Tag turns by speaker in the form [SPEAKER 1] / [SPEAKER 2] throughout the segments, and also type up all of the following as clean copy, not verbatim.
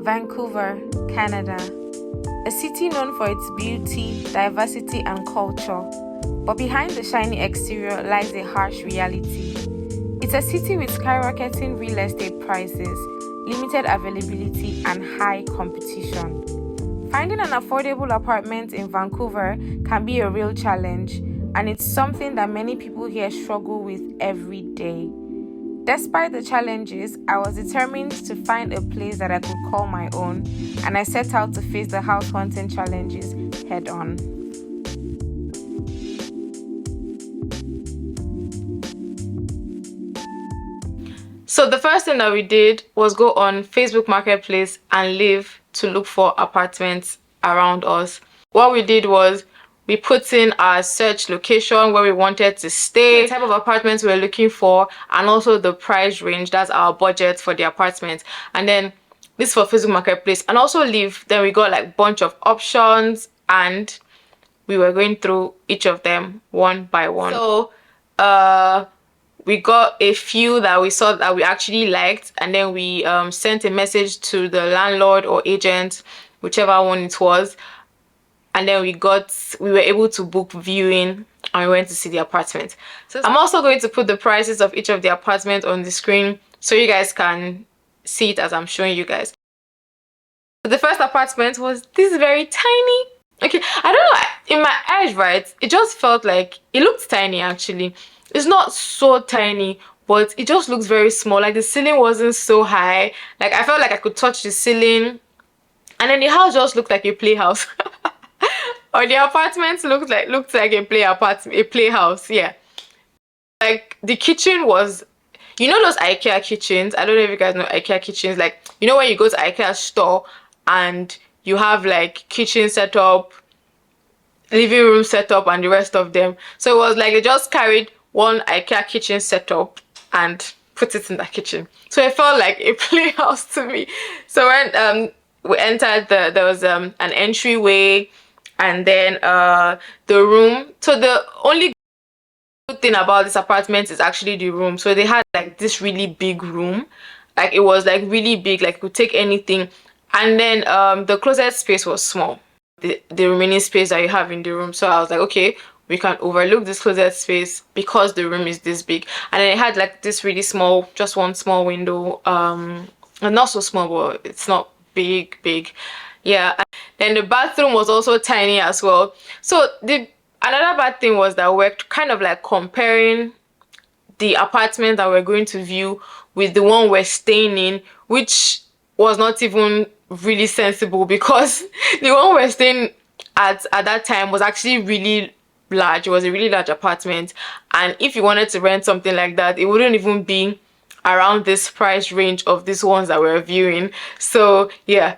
[SPEAKER 1] Vancouver, Canada, a city known for its beauty, diversity, and culture. But behind the shiny exterior lies a harsh reality. It's a city with skyrocketing real estate prices, limited availability, and high competition. Finding an affordable apartment in Vancouver can be a real challenge, and it's something that many people here struggle with every day. Despite the challenges, I was determined to find a place that I could call my own, and I set out to face the house hunting challenges head on. So the first thing that we did was go on Facebook Marketplace and live to look for apartments around us. What we did was we put in our search location where we wanted to stay, the type of apartments we were looking for, and also the price range. That's our budget for the apartment. And then this for Facebook Marketplace and also live. Then we got like a bunch of options and we were going through each of them one by one. So we got a few that we saw that we actually liked, and then we sent a message to the landlord or agent, whichever one it was, and then we were able to book viewing and we went to see the apartment. So I'm also going to put the prices of each of the apartments on the screen so you guys can see it as I'm showing you guys. So the first apartment was this very tiny, okay, I don't know, in my eyes, right, it just felt like it looked tiny. Actually, it's not so tiny, but it just looks very small. Like the ceiling wasn't so high, like I felt like I could touch the ceiling, and then the house just looked like a playhouse. Or the apartment looked like a playhouse. Yeah, like the kitchen was, you know those IKEA kitchens, I don't know if you guys know IKEA kitchens, like, you know when you go to IKEA store and you have like kitchen setup, living room setup, and the rest of them. So it was like they just carried one IKEA kitchen setup and put it in the kitchen. So it felt like a playhouse to me. So when we entered, there was an entryway, and then the room. So the only good thing about this apartment is actually the room. So they had like this really big room, like it was like really big, like it could take anything. And then the closet space was small, the remaining space that you have in the room. So I was like, okay, we can overlook this closet space because the room is this big. And then it had like this really small, just one small window, and not so small, but it's not big. Yeah. Then the bathroom was also tiny as well. So another bad thing was that we're kind of like comparing the apartment that we're going to view with the one we're staying in, which was not even really sensible, because the one we're staying at that time was actually really large. It was a really large apartment, and if you wanted to rent something like that, it wouldn't even be around this price range of these ones that we're viewing. So yeah,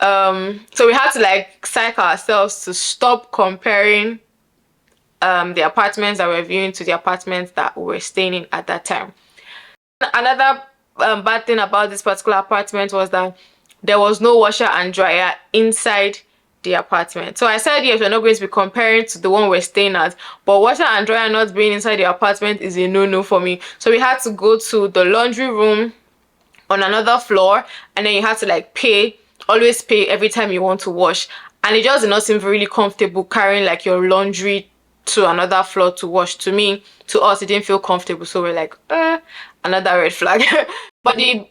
[SPEAKER 1] so we had to like psych ourselves to stop comparing the apartments that we're viewing to the apartments that we were staying in at that time. Another bad thing about this particular apartment was that there was no washer and dryer inside the apartment. So I said, yes, we're not going to be comparing to the one we're staying at, but washer and dryer not being inside the apartment is a no-no for me. So we had to go to the laundry room on another floor, and then you had to like always pay every time you want to wash, and it just did not seem really comfortable carrying like your laundry to another floor to wash. To us, it didn't feel comfortable, so we're like, another red flag. But the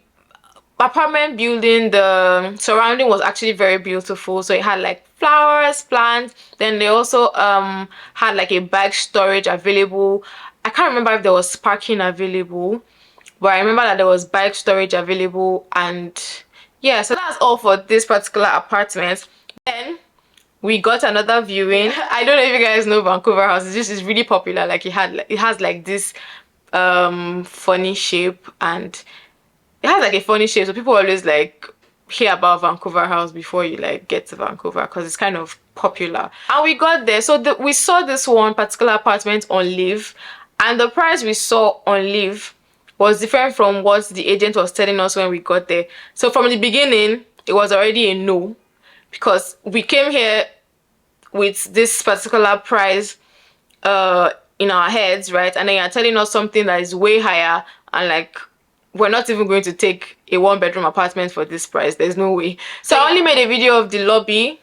[SPEAKER 1] apartment building, the surrounding was actually very beautiful. So it had like flowers, plants. Then they also had like a bag storage available. I can't remember if there was parking available, but I remember that there was bag storage available. And yeah, so that's all for this particular apartment. Then we got another viewing. I don't know if you guys know Vancouver House. This is really popular. Like it has like this funny shape, and it has like a funny shape, so people always like hear about Vancouver House before you like get to Vancouver, because it's kind of popular. And we got there, so we saw this one particular apartment on Live, and the price we saw on Live was different from what the agent was telling us when we got there. So from the beginning, it was already a no, because we came here with this particular price in our heads, right? And then you're telling us something that is way higher, and like we're not even going to take a 1-bedroom apartment for this price. There's no way. So I only made a video of the lobby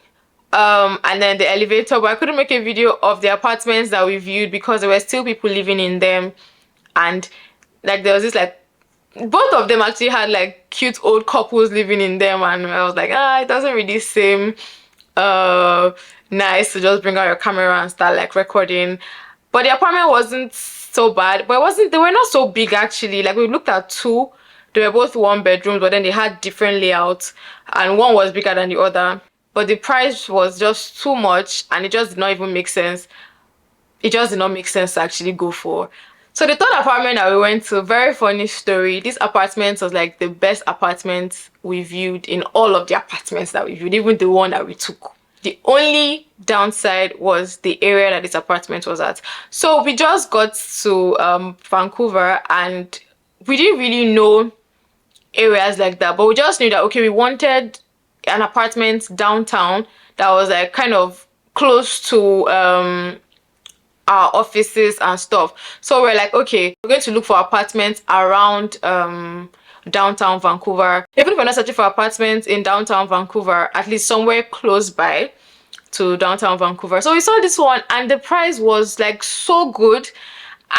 [SPEAKER 1] and then the elevator, but I couldn't make a video of the apartments that we viewed because there were still people living in them. And like there was this like, both of them actually had like cute old couples living in them, and I was like, it doesn't really seem nice to just bring out your camera and start like recording. But the apartment wasn't so bad, but they were not so big actually. Like we looked at two, they were both 1-bedrooms, but then they had different layouts and one was bigger than the other. But the price was just too much and it just did not even make sense. It just did not make sense to actually go for. So the third apartment that we went to, very funny story. This apartment was like the best apartment we viewed in all of the apartments that we viewed, even the one that we took. The only downside was the area that this apartment was at. So we just got to Vancouver and we didn't really know areas like that, but we just knew that, okay, we wanted an apartment downtown that was like kind of close to our offices and stuff. So we're like, okay, we're going to look for apartments around downtown Vancouver. Even if we're not searching for apartments in downtown Vancouver, at least somewhere close by to downtown Vancouver. So we saw this one and the price was like so good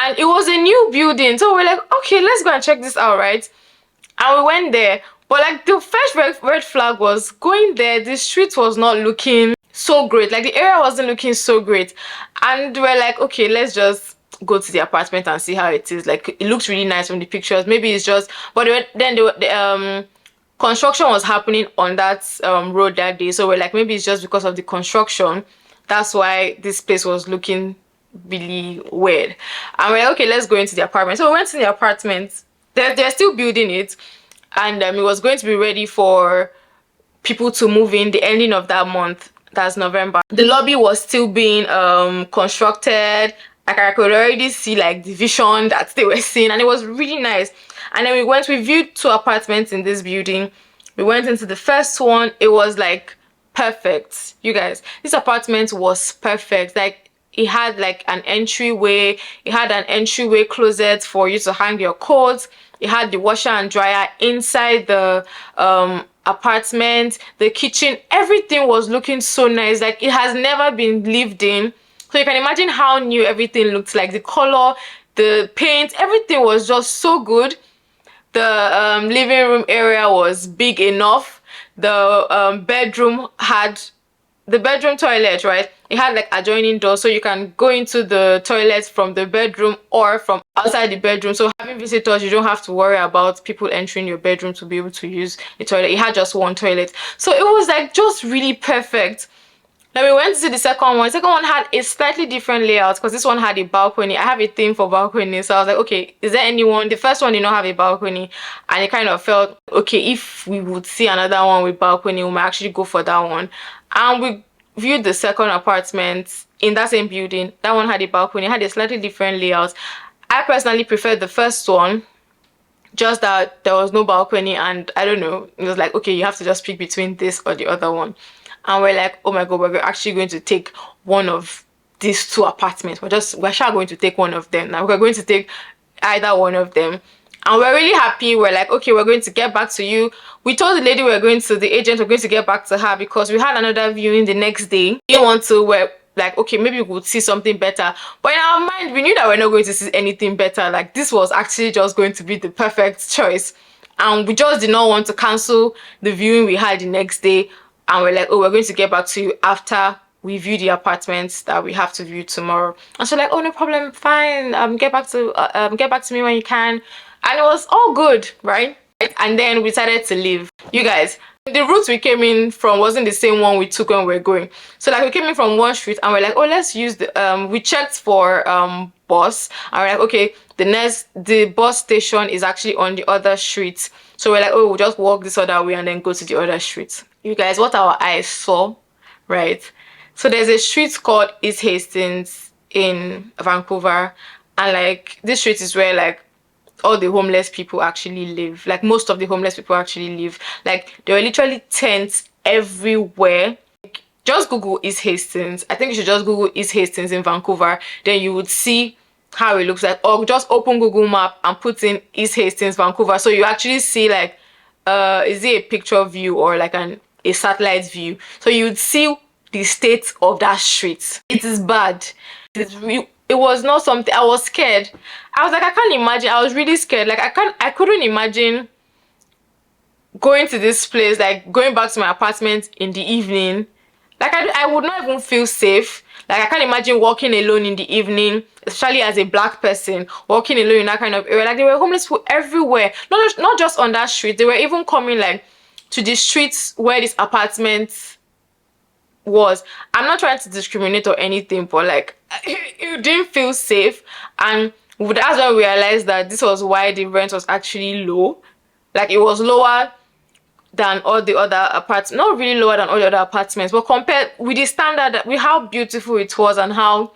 [SPEAKER 1] and it was a new building. So we're like, okay, let's go and check this out, right? And we went there, but like the first red flag was going there, the street was not looking so great. Like the area wasn't looking so great, and we're like, okay, let's just go to the apartment and see how it is. Like it looks really nice from the pictures. Maybe it's just, but then the construction was happening on that road that day, so we're like, maybe it's just because of the construction, that's why this place was looking really weird. And we're like, okay, let's go into the apartment. So we went to the apartment. They're still building it, and it was going to be ready for people to move in the ending of that month. That's November. The lobby was still being constructed. Like I could already see like the vision that they were seeing, and it was really nice. And then we viewed 2 apartments in this building. We went into the first one. It was like perfect. You guys, this apartment was perfect. Like it had like an entryway. It had an entryway closet for you to hang your coats. It had the washer and dryer inside the apartment. The kitchen, everything was looking so nice. Like it has never been lived in. So you can imagine how new everything looked like. The color, the paint, everything was just so good. The living room area was big enough. The bedroom had the bedroom toilet, right? It had like adjoining doors, so you can go into the toilet from the bedroom or from outside the bedroom. So having visitors, you don't have to worry about people entering your bedroom to be able to use the toilet. It had just one toilet, so it was like just really perfect. Then we went to the second one. The second one had a slightly different layout because this one had a balcony. I have a thing for balcony, so I was like, okay, is there anyone? The first one did not have a balcony, and it kind of felt okay, if we would see another one with balcony, we might actually go for that one. And we viewed the second apartment in that same building. That one had a balcony. It had a slightly different layout. I personally preferred the first one, just that there was no balcony, and I don't know, it was like, okay, you have to just pick between this or the other one. And we're like, oh my god, we're actually going to take one of these 2 apartments. We're actually going to take one of them. Now we're going to take either one of them, and we're really happy. We're like, okay, we're going to get back to you. We told the lady the agent we're going to get back to her because we had another viewing the next day. We didn't want to. We're like, okay, maybe we would see something better, but in our mind we knew that we're not going to see anything better. Like this was actually just going to be the perfect choice, and we just did not want to cancel the viewing we had the next day. And we're like, oh, we're going to get back to you after we view the apartments that we have to view tomorrow. And so like, oh, no problem, fine, get back to me when you can. And it was all good, right? And then we decided to leave. You guys, the route we came in from wasn't the same one we took when we were going. So like we came in from one street and we're like, oh, let's use the we checked for bus, and we're like, okay, the bus station is actually on the other street. So we're like, oh, we'll just walk this other way and then go to the other street. You guys, what our eyes saw, right? So there's a street called East Hastings in Vancouver, and like this street is where like all the homeless people actually live. Like most of the homeless people actually live. Like there were literally tents everywhere. Just Google East Hastings. I think you should just Google East Hastings in Vancouver. Then you would see how it looks like, or just open Google Map and put in East Hastings, Vancouver, so you actually see like is it a picture view or like a satellite view, so you'd see the state of that street. It is bad. It was not something. I was scared. I was like, I can't imagine. I was really scared. Like I couldn't imagine going to this place, like going back to my apartment in the evening. Like I would not even feel safe. Like I can't imagine walking alone in the evening, especially as a black person, walking alone in that kind of area. Like there were homeless people everywhere. Not just on that street. They were even coming like to the streets where this apartment was. I'm not trying to discriminate or anything, but like it didn't feel safe. And that's when we realized that this was why the rent was actually low. Like it was lower than all the other apartments, not really lower than all the other apartments, but compared with the standard, with how beautiful it was and how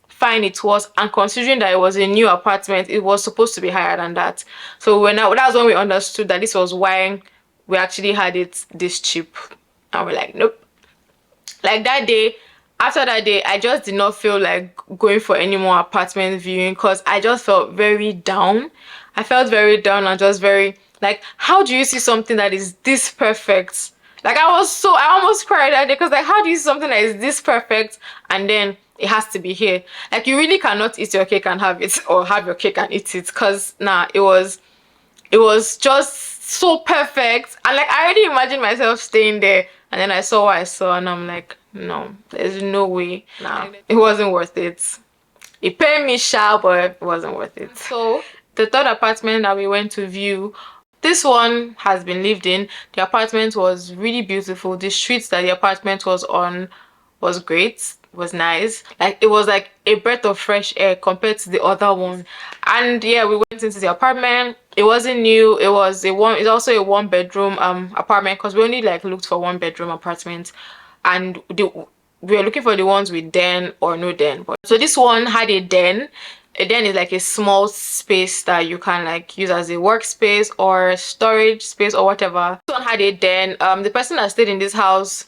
[SPEAKER 1] fine it was, and considering that it was a new apartment, it was supposed to be higher than that. So that's when we understood that this was why we actually had it this cheap, and we're like, nope. Like that day, after that day, I just did not feel like going for any more apartment viewing, because I just felt very down. I felt very down and just very like, how do you see something that is this perfect? Like I almost cried that day, because like, how do you see something that is this perfect and then it has to be here? Like you really cannot eat your cake and have it, or have your cake and eat it, because nah, it was just so perfect. And like I already imagined myself staying there, and then I saw what I saw and I'm like, no, there's no way. Nah, it wasn't worth it. It paid me sharp, but it wasn't worth it. So the third apartment that we went to view, this one has been lived in. The apartment was really beautiful. The streets that the apartment was on was great, was nice. Like it was like a breath of fresh air compared to the other one. And yeah, we went into the apartment. It wasn't new. It's also a one bedroom apartment, because we only like looked for one bedroom apartment, and we were looking for the ones with den or no den. But so this one had a den. A den is like a small space that you can like use as a workspace or storage space or whatever. This one had a den. The person that stayed in this house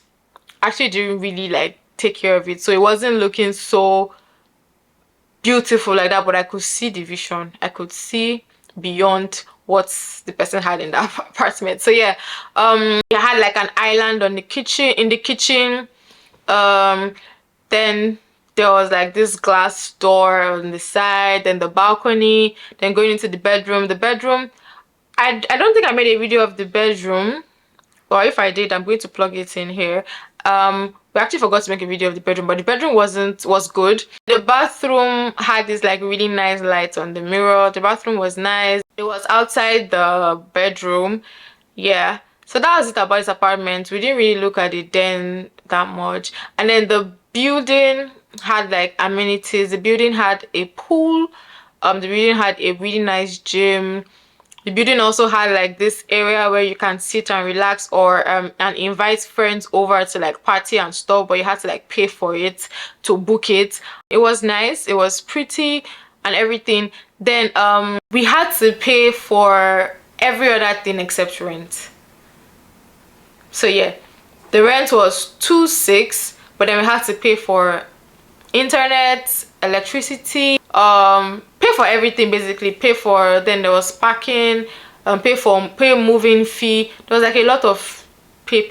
[SPEAKER 1] actually didn't really like take care of it, so it wasn't looking so beautiful like that, but I could see the vision. I could see beyond what the person had in that apartment. So yeah, it had like an island on the kitchen, in the kitchen. Then there was like this glass door on the side, then the balcony, then going into the bedroom. I don't think I made a video of the bedroom, or if I did, I'm going to plug it in here. We actually forgot to make a video of the bedroom, but the bedroom was good. The bathroom had this like really nice light on the mirror. The bathroom was nice. It was outside the bedroom. Yeah, so that was it about this apartment. We didn't really look at it then that much. And then the building had like amenities. The building had a pool. The building had a really nice gym. The building also had like this area where you can sit and relax, or and invite friends over to like party and stuff, but you had to like pay for it to book it. It was nice, it was pretty and everything. Then we had to pay for every other thing except rent. So yeah, the rent was $2,600, but then we had to pay for internet, electricity, pay for everything basically. Then there was parking, pay moving fee. There was like a lot of pay.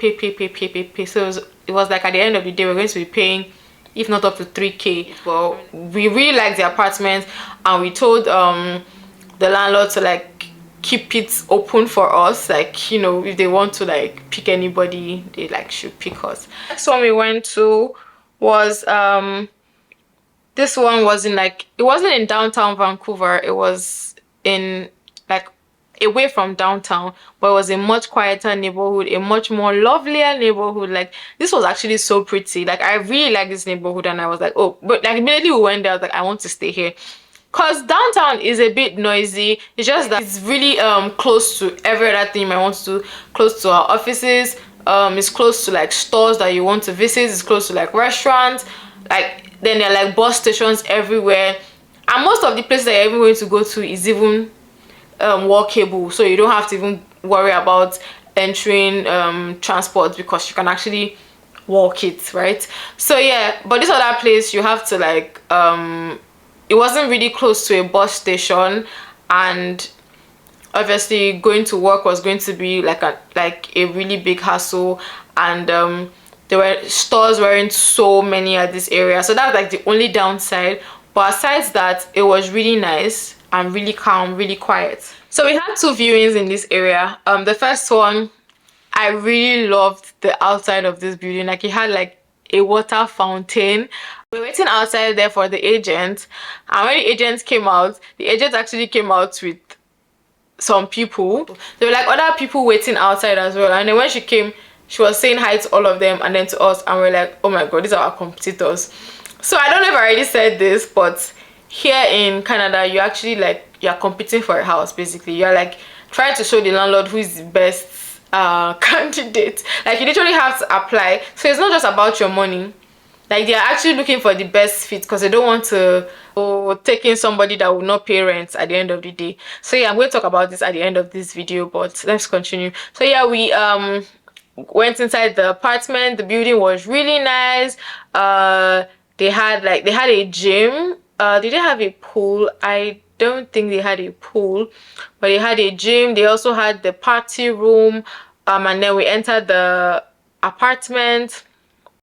[SPEAKER 1] So it was like at the end of the day we're going to be paying, if not up to $3,000. Well, we really liked the apartment, and we told the landlord to like keep it open for us, like, you know, if they want to like pick anybody, they like should pick us. Next one we went to was this one wasn't in downtown Vancouver. It was in like away from downtown, but it was a much quieter neighborhood, a much more lovelier neighborhood. Like this was actually so pretty. Like I really like this neighborhood, and I was like, oh, but like immediately we went there, I was like, I want to stay here. Cause downtown is a bit noisy. It's just that it's really close to every other thing you might want to do. Close to our offices. It's close to like stores that you want to visit. It's close to like restaurants. Like then there are like bus stations everywhere, and most of the places that you're even going to go to is even walkable, so you don't have to even worry about entering transport, because you can actually walk it, right? So yeah, but this other place you have to like it wasn't really close to a bus station, and obviously going to work was going to be like a really big hassle. And there were stores weren't so many at this area, so that was like the only downside. But aside that, it was really nice and really calm, really quiet. So we had two viewings in this area. The first one, I really loved the outside of this building. Like, it had like a water fountain. We were waiting outside there for the agent, and when the agent came out, the agent actually came out with some people. There were like other people waiting outside as well, and then when she came, she was saying hi to all of them and then to us, and we're like, oh my god, these are our competitors. So I don't know if I already said this, but here in Canada, you actually like, you're competing for a house. Basically, you're like trying to show the landlord who is the best candidate. Like, you literally have to apply, so it's not just about your money. Like, they're actually looking for the best fit, because they don't want to take in somebody that will not pay rent at the end of the day. So yeah, I'm going to talk about this at the end of this video, but let's continue. So yeah, we went inside the apartment. The building was really nice. They had a gym. Did they have a pool? I don't think they had a pool, but they had a gym. They also had the party room. And then we entered the apartment.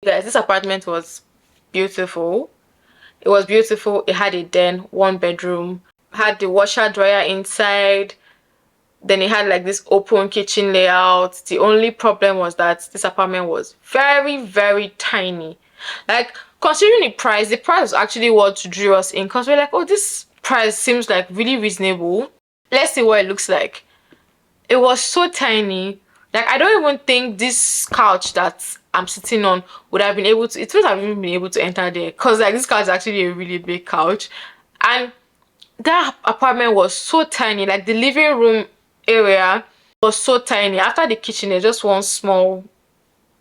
[SPEAKER 1] Guys, this apartment was beautiful. It was beautiful. It had a den, 1 bedroom, had the washer dryer inside. Then it had like this open kitchen layout. The only problem was that this apartment was very, very tiny. Like, considering the price was actually what drew us in, because we're like, oh, this price seems like really reasonable. Let's see what it looks like. It was so tiny. Like, I don't even think this couch that I'm sitting on would have been able to, it wouldn't have even been able to enter there, because like this couch is actually a really big couch. And that apartment was so tiny. Like, the living room area was so tiny. After the kitchen, there's just one small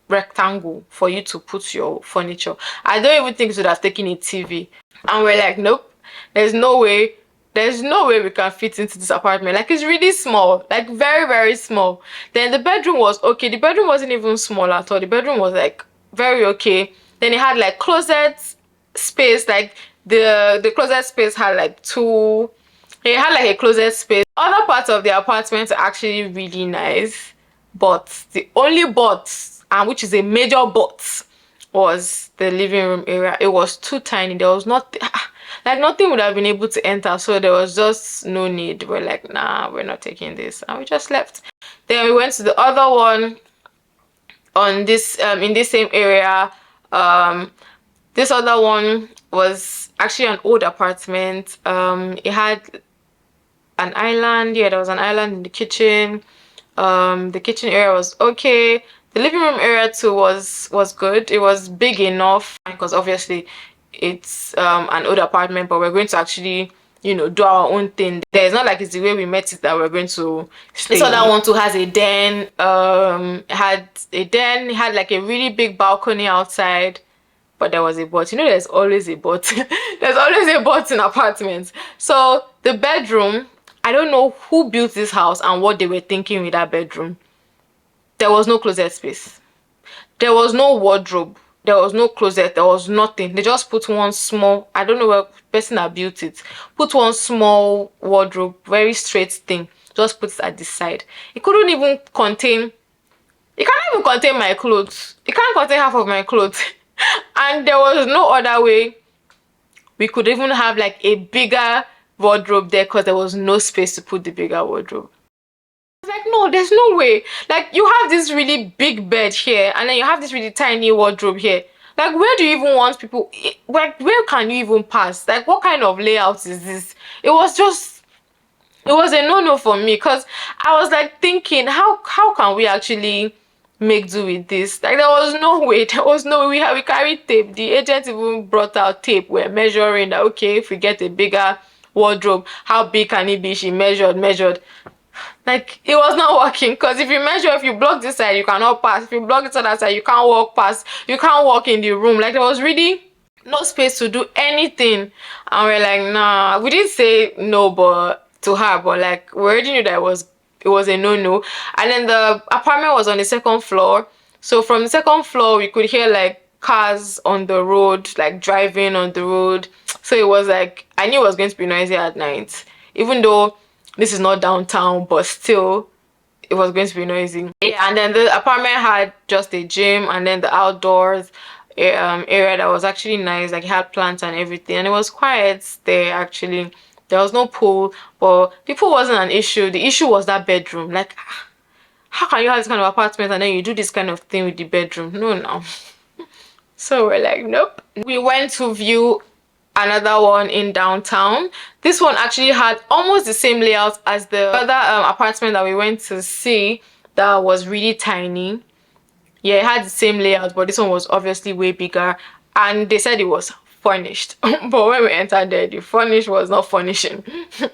[SPEAKER 1] rectangle for you to put your furniture. I don't even think it would have taken a TV. And we're like, nope, there's no way we can fit into this apartment. Like, it's really small, like very, very small. Then the bedroom was okay. The bedroom wasn't even small at all. The bedroom was like very okay. Then it had like closet space. Like, the closet space had like two, it had like a closet space. Other parts of the apartment are actually really nice, but the only but, and which is a major but, was the living room area. It was too tiny. There was nothing, like nothing would have been able to enter, so there was just no need. We're like, nah, we're not taking this, and we just left. Then we went to the other one on this in this same area. This other one was actually an old apartment. It had an island. Yeah, there was an island in the kitchen. The kitchen area was okay. The living room area too was good. It was big enough, because obviously it's an old apartment, but we're going to actually, you know, do our own thing. There's not like it's the way we met it that we're going to stay. This other one too has a den. It had like a really big balcony outside, but there was a but. You know, there's always a but. There's always a but in apartments. So the bedroom, I don't know who built this house and what they were thinking with that bedroom. There was no closet space. There was no wardrobe. There was no closet. There was nothing. They just put one small, I don't know what person that built it, put one small wardrobe, very straight thing, just put it at the side. It couldn't even contain, it can't even contain my clothes. It can't contain half of my clothes. And there was no other way we could even have like a bigger wardrobe there, because there was no space to put the bigger wardrobe. I was like, no, there's no way. Like, you have this really big bed here, and then you have this really tiny wardrobe here. Like, where do you even want people, like, where can you even pass? Like, what kind of layout is this? It was a no-no for me, because I was like thinking, how can we actually make do with this? Like, there was no way. We carried tape. The agent even brought out tape. We're measuring that, okay, if we get a bigger wardrobe, how big can it be? She measured. Like, it was not working, because if you block this side, you cannot pass. If you block this other side, you can't walk past. You can't walk in the room. Like, there was really no space to do anything. And we're like, nah. We didn't say no to her, but like, we already knew that it was a no-no. And then the apartment was on the second floor. So from the second floor, we could hear like cars on the road, like driving on the road. So it was like, I knew it was going to be noisy at night. Even though this is not downtown, but still, it was going to be noisy. Yeah, and then the apartment had just a gym, and then the outdoors area that was actually nice, like it had plants and everything, and it was quiet there. Actually, there was no pool, but the pool wasn't an issue. The issue was that bedroom. Like, how can you have this kind of apartment and then you do this kind of thing with the bedroom? No. So we're like, nope. We went to view another one in downtown. This one actually had almost the same layout as the other apartment that we went to see, that was really tiny. Yeah, it had the same layout, but this one was obviously way bigger, and they said it was furnished. But when we entered there, the furnish was not furnishing. So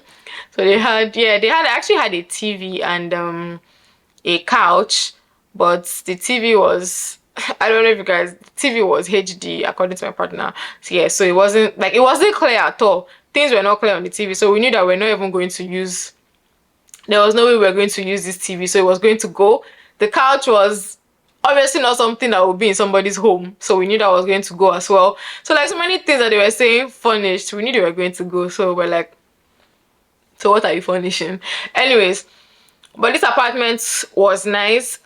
[SPEAKER 1] they actually had a TV and a couch, but the TV was, I don't know if you guys, the TV was HD according to my partner. So yeah, so it wasn't clear at all. Things were not clear on the TV, so we knew that we're not even going to use, there was no way we were going to use this TV, so it was going to go. The couch was obviously not something that would be in somebody's home, so we knew that was going to go as well. So like so many things that they were saying furnished, we knew they were going to go, so we're like, so what are you furnishing? Anyways, but this apartment was nice.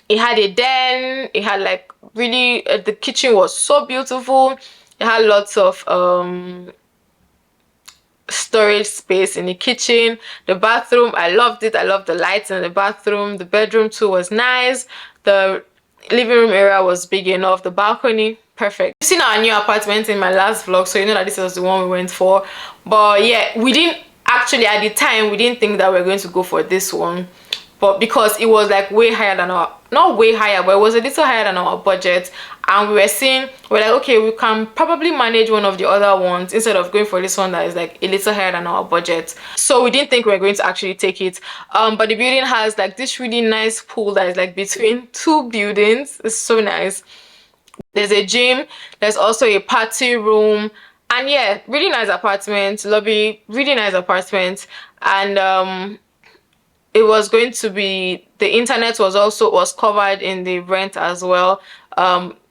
[SPEAKER 1] It had a den, it had like really the kitchen was so beautiful. It had lots of storage space in the kitchen. The bathroom, I loved it. I loved the lights in the bathroom. The bedroom too was nice. The living room area was big enough. The balcony, perfect. You've seen our new apartment in my last vlog, so you know that this was the one we went for. But yeah, we didn't actually, at the time, we didn't think that we were going to go for this one, but because it was like way higher than our, not way higher, but it was a little higher than our budget, and we're like, okay, we can probably manage one of the other ones instead of going for this one that is like a little higher than our budget. So we didn't think we were going to actually take it. But the building has like this really nice pool that is like between two buildings. It's so nice. There's a gym, there's also a party room, and yeah, really nice apartment, lobby, really nice apartment. And it was going to be, the internet was covered in the rent as well.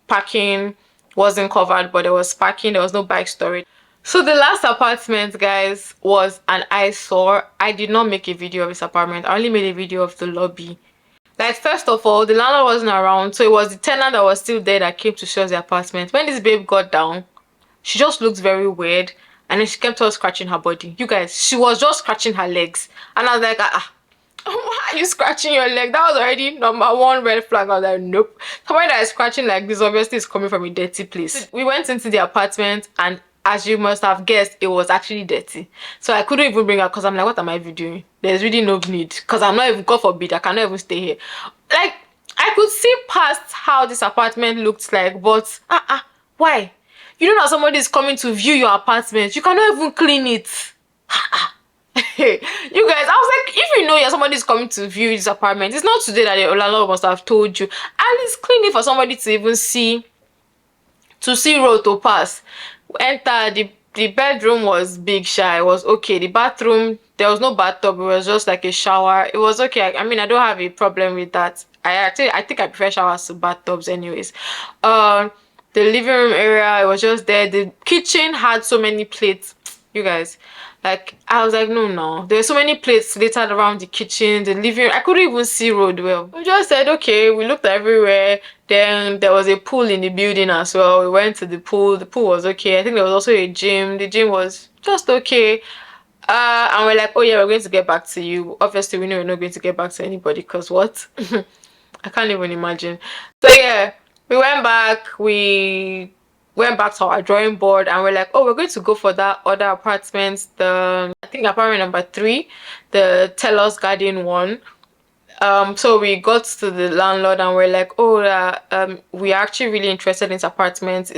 [SPEAKER 1] Parking wasn't covered, but there was parking, there was no bike storage. So the last apartment, guys, was an eyesore. I did not make a video of this apartment. I only made a video of the lobby. Like, first of all, the landlord wasn't around, so it was the tenant that was still there that came to show us the apartment. When this babe got down, she just looked very weird, and then she kept on scratching her body. You guys, she was just scratching her legs, and I was like, why are you scratching your leg? That was already #1 red flag. I was like, nope. Somebody that is scratching like this obviously is coming from a dirty place. We went into the apartment, and as you must have guessed, it was actually dirty. So I couldn't even bring her because I'm like, what am I even doing? There's really no need, because I'm not even, God forbid, I cannot even stay here. Like, I could see past how this apartment looked like, but why? You know that somebody is coming to view your apartment, you cannot even clean it. You guys, I was like, if you know somebody is coming to view this apartment, it's not today that the landlord must have told you. At least clean it for somebody to even see, road to pass. Enter the bedroom was big, shy. It was okay. The bathroom, there was no bathtub, it was just like a shower. It was okay. I mean, I don't have a problem with that. I think I prefer showers to bathtubs anyways. The living room area, it was just there. The kitchen had so many plates, you guys. Like, I was like, no. There were so many plates littered around the kitchen, the living room. I couldn't even see road well. We just said, okay, we looked everywhere. Then there was a pool in the building as well. We went to the pool. The pool was okay. I think there was also a gym. The gym was just okay. And we're like, oh yeah, we're going to get back to you. Obviously, we know we're not going to get back to anybody, because what? I can't even imagine. So yeah, we went back. We went back to our drawing board, and we're like, oh, we're going to go for that other apartment, I think apartment number 3, the Tellus Garden one. So we got to the landlord and we're like, oh, we are actually really interested in this apartment.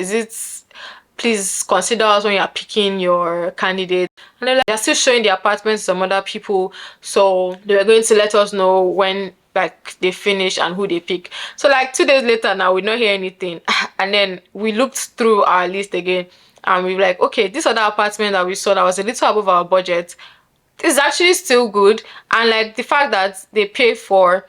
[SPEAKER 1] Please consider us when you are picking your candidate. And they're like, they're still showing the apartment to some other people, so they were going to let us know when like they finish and who they pick. So like 2 days later, now we don't hear anything. And then we looked through our list again, and we were like, okay, this other apartment that we saw that was a little above our budget is actually still good. And like the fact that they pay for,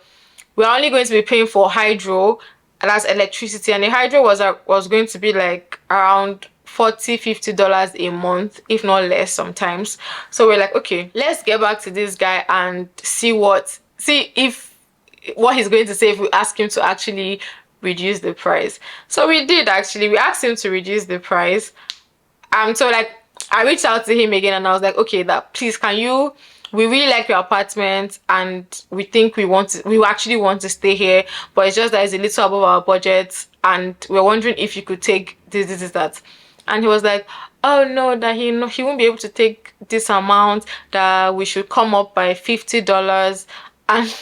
[SPEAKER 1] we're only going to be paying for hydro, that's electricity, and the hydro was going to be like around $40-50 a month, if not less sometimes. So we're like, okay, let's get back to this guy and see if what he's going to say if we ask him to actually reduce the price. So we did, actually. We asked him to reduce the price. So like I reached out to him again and I was like, okay, that please, can you, we really like your apartment and we think we actually want to stay here, but it's just that it's a little above our budget and we're wondering if you could take this, that. And he was like, oh no, that he won't be able to take this amount, that we should come up by $50. And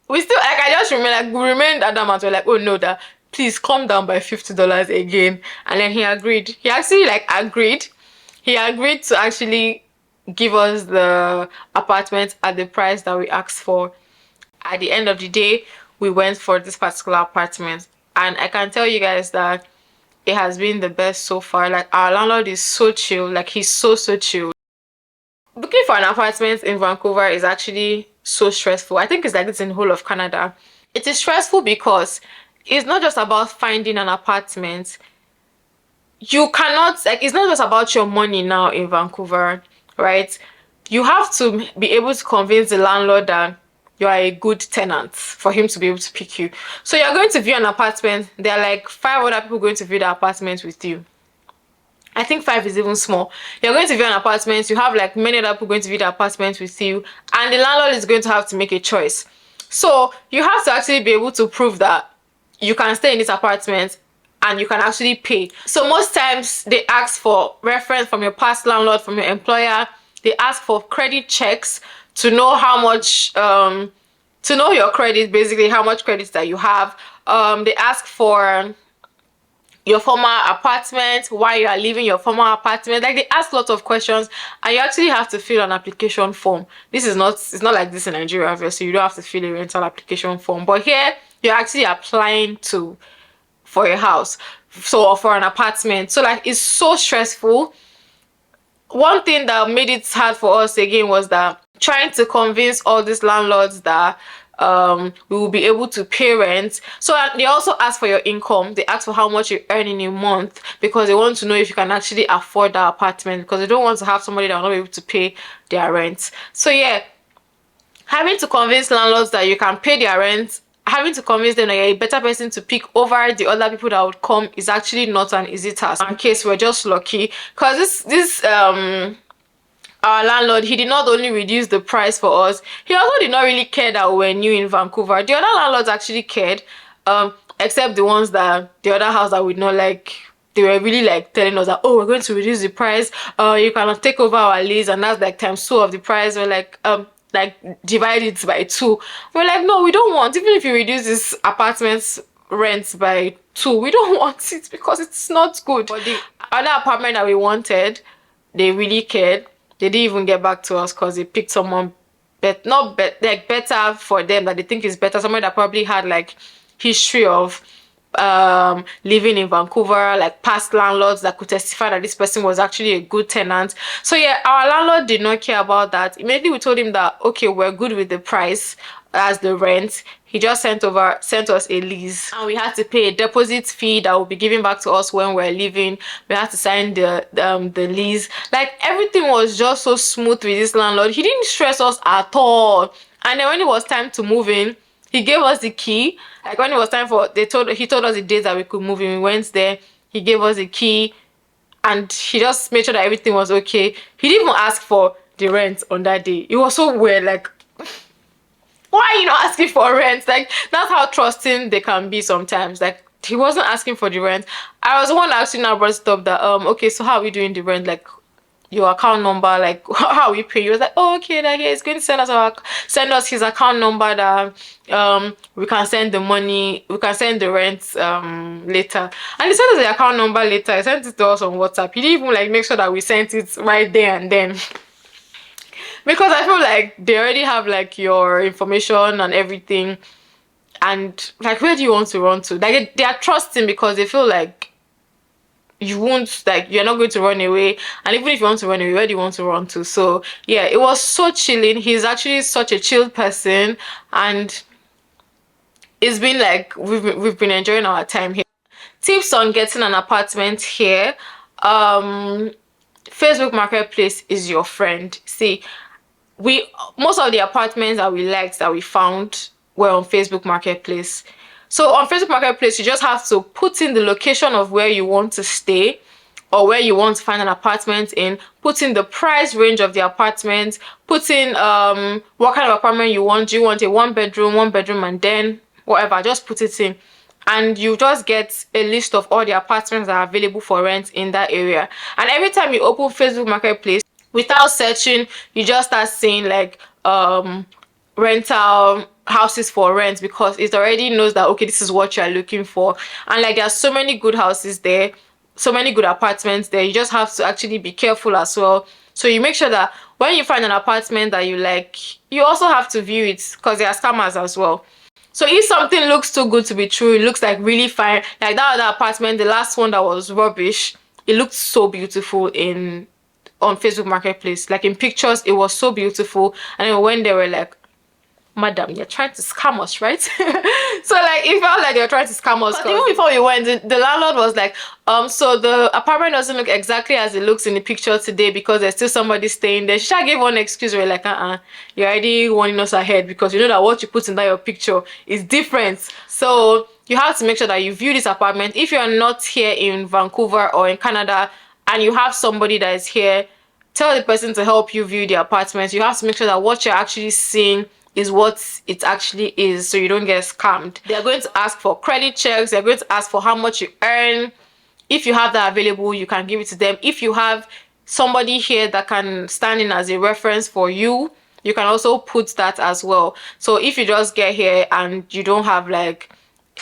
[SPEAKER 1] we still, like, I just remember, like, we remained adamant. We're like, oh no, that please come down by $50 again. And then he agreed. He actually like agreed. He agreed to actually give us the apartment at the price that we asked for. At the end of the day, we went for this particular apartment, and I can tell you guys that it has been the best so far. Like, our landlord is so chill. Like, he's so chill. Looking for an apartment in Vancouver is actually so stressful. I think it's like this in the whole of Canada. It is stressful because it's not just about finding an apartment. You cannot, like, it's not just about your money now in Vancouver, right? You have to be able to convince the landlord that you are a good tenant for him to be able to pick you. So you're going to view an apartment. There are like 5 other people going to view the apartment with you. I think 5 is even small. You're going to view an apartment. You have like many other people going to view the apartment with you, and the landlord is going to have to make a choice. So you have to actually be able to prove that you can stay in this apartment and you can actually pay. So most times they ask for reference from your past landlord, from your employer. They ask for credit checks to know how much, to know your credit, basically how much credits that you have. They ask for your former apartment, why you are leaving your former apartment. Like, they ask lots of questions, and you actually have to fill an application form. It's not like this in Nigeria, obviously. You don't have to fill a rental application form, but here you're actually applying for a house, or for an apartment. So like, it's so stressful. One thing that made it hard for us again was that trying to convince all these landlords that we will be able to pay rent. So they also ask for your income. They ask for how much you earn in a month, because they want to know if you can actually afford that apartment, because they don't want to have somebody that will not be able to pay their rent. So yeah, having to convince landlords that you can pay their rent, having to convince them that you're a better person to pick over the other people that would come, is actually not an easy task. In case we're just lucky, because this our landlord, he did not only reduce the price for us, he also did not really care that we were new in Vancouver. The other landlords actually cared, except the ones that, the other house that we not like, they were really like telling us that, oh, we're going to reduce the price, you cannot take over our lease, and that's like ×2 of the price. We're like divide it by 2. We're like, no, we don't want, even if you reduce this apartment's rent by 2, we don't want it, because it's not good. But the other apartment that we wanted, they really cared. They didn't even get back to us, because they picked someone better for them, that they think is better, someone that probably had like history of living in Vancouver, like past landlords that could testify that this person was actually a good tenant. So yeah, our landlord did not care about that. Immediately we told him that, okay, we're good with the price as the rent. He just sent us a lease, and we had to pay a deposit fee that will be given back to us when we're leaving. We had to sign the lease. Like, everything was just so smooth with this landlord. He didn't stress us at all. And then when it was time to move in, he gave us the key. Like, when it was time for, he told us the days that we could move in. We went there, he gave us the key, and he just made sure that everything was okay. He didn't even ask for the rent on that day. It was so weird, like, why are you not asking for rent? Like, that's how trusting they can be sometimes. Like, he wasn't asking for the rent. I was the one that actually now brought it up that, okay, so how are we doing the rent? Like, your account number, like, how are we paying? He was like, oh, okay, that he's going to send us his account number, that we can send the money, we can send the rent later. And he sent us the account number later. He sent it to us on WhatsApp. He didn't even like make sure that we sent it right there and then. Because I feel like they already have like your information and everything, and like, where do you want to run to? Like, they are trusting because they feel like you won't, like, you're not going to run away, and even if you want to run away, where do you want to run to? So yeah, it was so chilling. He's actually such a chill person, and it's been like we've been enjoying our time here. Tips on getting an apartment here. Facebook Marketplace is your friend. See, we most of the apartments that we liked that we found were on Facebook Marketplace. So on Facebook Marketplace, you just have to put in the location of where you want to stay or where you want to find an apartment in, put in the price range of the apartment, put in what kind of apartment you want. Do you want a one bedroom, and then whatever, just put it in. And you just get a list of all the apartments that are available for rent in that area. And every time you open Facebook Marketplace, without searching, you just start seeing like rental houses for rent, because it already knows that okay, this is what you're looking for. And like, there are so many good houses there, so many good apartments there. You just have to actually be careful as well. So you make sure that when you find an apartment that you like, you also have to view it, because there are scammers as well. So if something looks too good to be true, it looks like really fine, like that other apartment, the last one that was rubbish, it looked so beautiful on Facebook Marketplace. Like in pictures, it was so beautiful. And then when they were like, madam, you're trying to scam us, right? So like, it felt like they were trying to scam us. But even before we went, the landlord was like, so the apartment doesn't look exactly as it looks in the picture today because there's still somebody staying there. She gave one excuse. We're like, you're already warning us ahead, because you know that what you put in that your picture is different. So you have to make sure that you view this apartment. If you're not here in Vancouver or in Canada and you have somebody that is here, tell the person to help you view the apartment. You have to make sure that what you're actually seeing is what it actually is, so you don't get scammed. They're going to ask for credit checks. They're going to ask for how much you earn. If you have that available, you can give it to them. If you have somebody here that can stand in as a reference for you, you can also put that as well. So if you just get here and you don't have like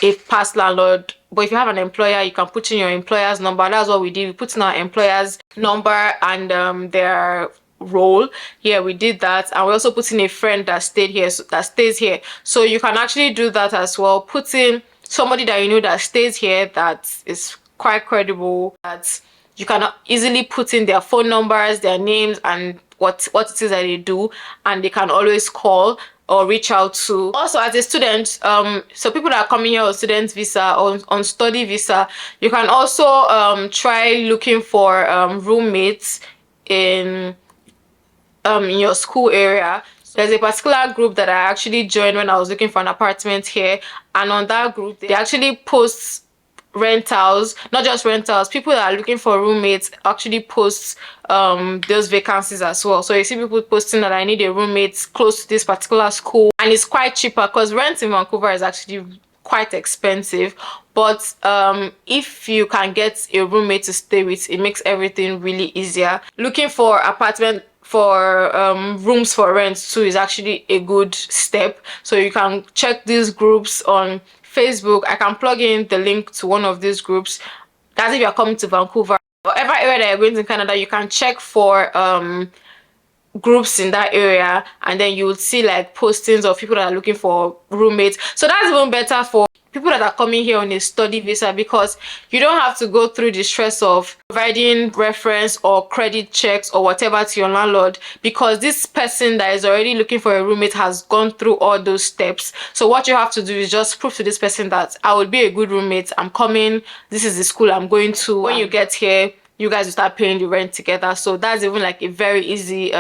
[SPEAKER 1] a past landlord, but if you have an employer, you can put in your employer's number. That's what we did. We put in our employer's number and their role. Yeah, we did that. And we also put in a friend that stayed here, that stays here. So you can actually do that as well. Put in somebody that you know that stays here, that is quite credible, that you can easily put in their phone numbers, their names, and what it is that they do, and they can always call or reach out to. Also, as a student, so people that are coming here on student visa or on study visa, you can also try looking for roommates in your school area. There's a particular group that I actually joined when I was looking for an apartment here, and on that group they actually post rentals, not just rentals, people that are looking for roommates actually post those vacancies as well. So you see people posting that I need a roommate close to this particular school, and it's quite cheaper, because rent in Vancouver is actually quite expensive. But if you can get a roommate to stay with, it makes everything really easier. Looking for apartment for rooms for rent too is actually a good step. So you can check these groups on Facebook. I can plug in the link to one of these groups. That's if you're coming to Vancouver. Whatever area that you're going to Canada, you can check for groups in that area, and then you will see like postings of people that are looking for roommates. So that's even better for people that are coming here on a study visa, because you don't have to go through the stress of providing reference or credit checks or whatever to your landlord, because this person that is already looking for a roommate has gone through all those steps. So what you have to do is just prove to this person that I would be a good roommate, I'm coming, this is the school I'm going to. When you get here, you guys will start paying the rent together. So that's even like a very easy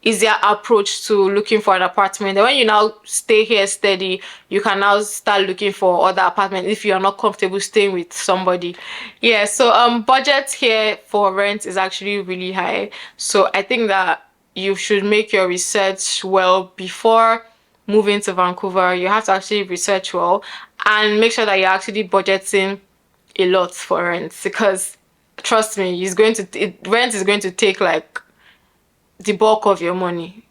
[SPEAKER 1] easier approach to looking for an apartment. And when you now stay here steady, you can now start looking for other apartments if you are not comfortable staying with somebody. Yeah, so budget here for rent is actually really high. So I think that you should make your research well before moving to Vancouver. You have to actually research well and make sure that you're actually budgeting a lot for rent, because trust me, rent is going to take like the bulk of your money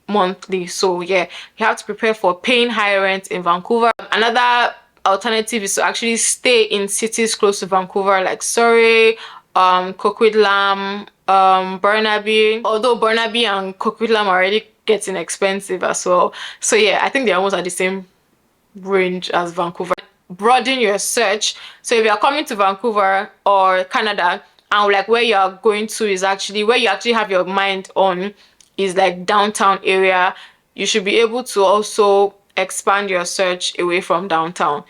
[SPEAKER 1] monthly. So yeah, you have to prepare for paying high rent in Vancouver. Another alternative is to actually stay in cities close to Vancouver, like Surrey, Coquitlam, Burnaby. Although Burnaby and Coquitlam are already getting expensive as well. So yeah, I think they're almost at the same range as Vancouver. Broaden your search. So if you're coming to Vancouver or Canada, and like where you are going to is actually where you actually have your mind on is like downtown area, you should be able to also expand your search away from downtown.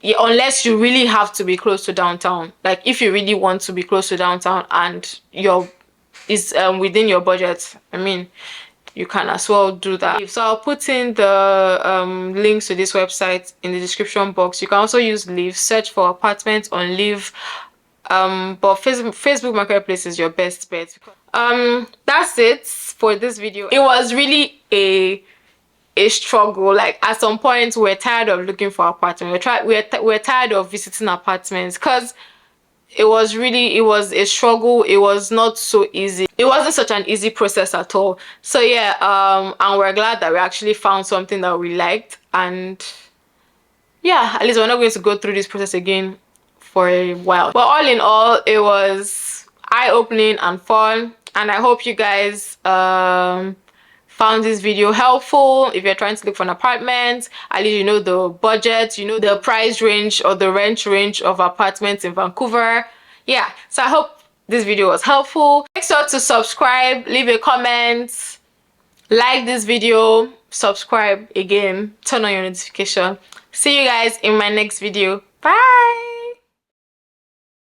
[SPEAKER 1] Yeah, unless you really have to be close to downtown. Like if you really want to be close to downtown and your is within your budget, I mean, you can as well do that. So I'll put in the links to this website in the description box. You can also use Live, search for apartments on Live, but Facebook Marketplace is your best bet. That's it for this video. It was really a struggle. Like at some point we're tired of looking for apartments. We're tired of visiting apartments because it was a struggle. It was not so easy. It wasn't such an easy process at all. So yeah, and we're glad that we actually found something that we liked, and yeah, at least we're not going to go through this process again for a while. But all in all, it was eye-opening and fun, and I hope you guys found this video helpful. If you're trying to look for an apartment, at least you know the budget, you know the price range or the rent range of apartments in Vancouver. Yeah, so I hope this video was helpful. Make sure to subscribe, leave a comment, like this video, subscribe again, turn on your notification. See you guys in my next video. Bye.